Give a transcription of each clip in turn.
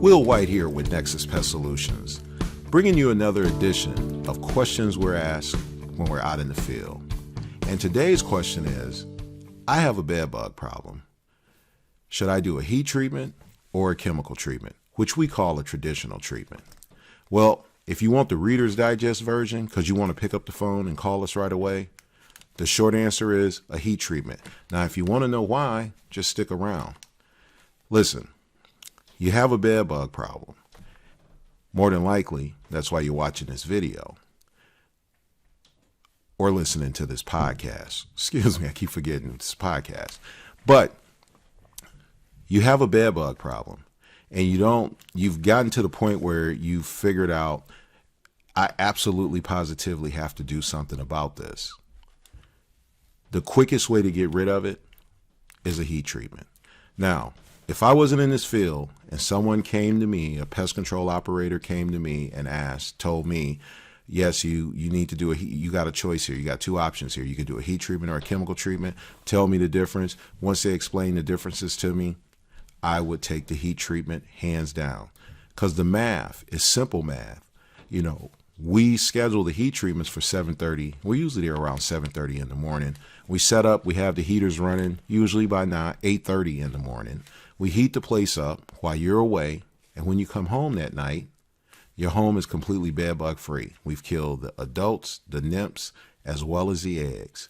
Will White here with Nexus Pest Solutions, bringing you another edition of questions we're asked when we're out in the field. And today's question is, I have a bedbug problem. Should I do a heat treatment or a chemical treatment, which we call a traditional treatment? Well, if you want the Reader's Digest version, because you want to pick up the phone and call us right away, the short answer is a heat treatment. Now, if you want to know why, just stick around. Listen, you have a bedbug problem. More than likely, that's why you're watching this video or listening to this podcast. Excuse me, I keep forgetting this podcast. But you have a bedbug problem and you've gotten to the point where you've figured out, I absolutely positively have to do something about this. The quickest way to get rid of it is a heat treatment. Now, if I wasn't in this field and someone came to me, a pest control operator came to me and told me, yes, you need to do you got a choice here. You got two options here. You can do a heat treatment or a chemical treatment. Tell me the difference. Once they explain the differences to me, I would take the heat treatment hands down, because the math is simple math. You know, we schedule the heat treatments for 7:30. We're usually there around 7:30 in the morning. We set up, we have the heaters running usually by 8:30 in the morning. We heat the place up while you're away, and when you come home that night, your home is completely bedbug free. We've killed the adults, the nymphs, as well as the eggs.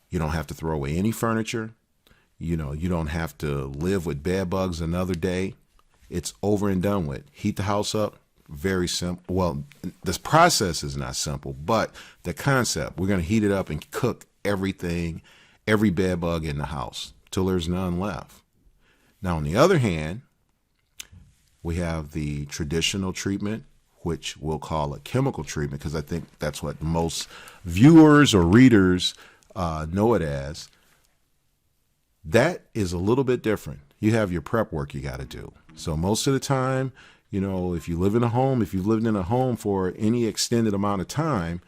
You don't have to throw away any furniture. You don't have to live with bed bugs another day. It's over and done with. Heat the house up, very simple. Well, this process is not simple, but the concept, we're going to heat it up and cook everything, every bed bug in the house till there's none left. Now, on the other hand, we have the traditional treatment, which we'll call a chemical treatment, because I think that's what most viewers or readers know it as. That is a little bit different. You have your prep work you got to do. So most of the time, if you live in a home, if you've lived in a home for any extended amount of time,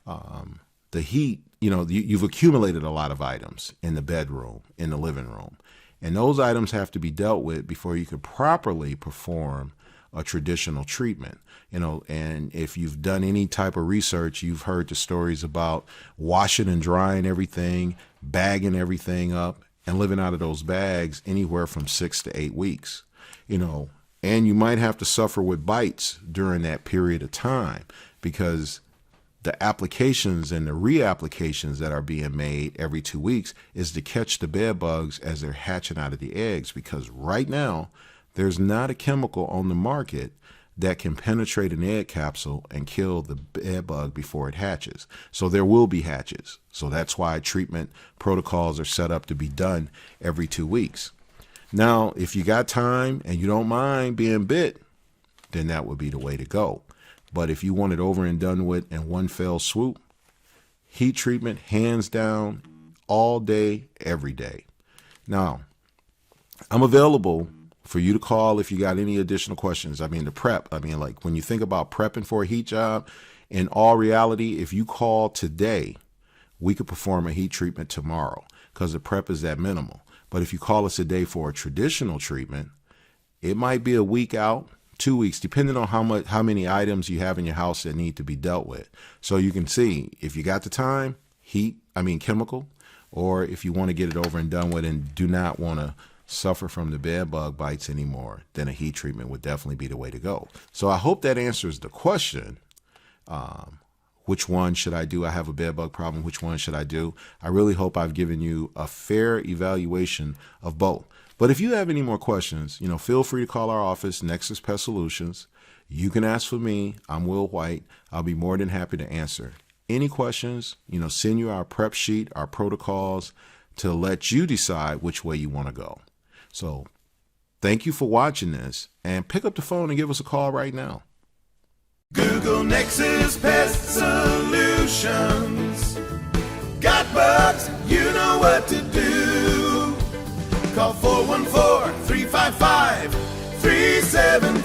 the heat, you've accumulated a lot of items in the bedroom, in the living room. And those items have to be dealt with before you could properly perform a traditional treatment. And if you've done any type of research, you've heard the stories about washing and drying everything, bagging everything up, and living out of those bags anywhere from 6 to 8 weeks. And you might have to suffer with bites during that period of time, because the applications and the reapplications that are being made every 2 weeks is to catch the bed bugs as they're hatching out of the eggs. Because right now, there's not a chemical on the market that can penetrate an egg capsule and kill the bed bug before it hatches. So there will be hatches. So that's why treatment protocols are set up to be done every 2 weeks. Now, if you got time and you don't mind being bit, then that would be the way to go. But if you want it over and done with in one fell swoop, heat treatment, hands down, all day, every day. Now, I'm available for you to call if you got any additional questions. The prep, like when you think about prepping for a heat job, in all reality, if you call today, we could perform a heat treatment tomorrow, because the prep is that minimal. But if you call us today for a traditional treatment, it might be a week out, 2 weeks, depending on how many items you have in your house that need to be dealt with. So you can see, if you got the time, chemical, or if you want to get it over and done with and do not want to suffer from the bed bug bites anymore, then a heat treatment would definitely be the way to go. So I hope that answers the question. Which one should I do? I have a bed bug problem. Which one should I do? I really hope I've given you a fair evaluation of both. But if you have any more questions, feel free to call our office, Nexus Pest Solutions. You can ask for me. I'm Will White. I'll be more than happy to answer any questions. Send you our prep sheet, our protocols, to let you decide which way you want to go. So thank you for watching this, and pick up the phone and give us a call right now. Google Nexus Pest Solutions. Got bugs? You know what to do. Call 414-355-37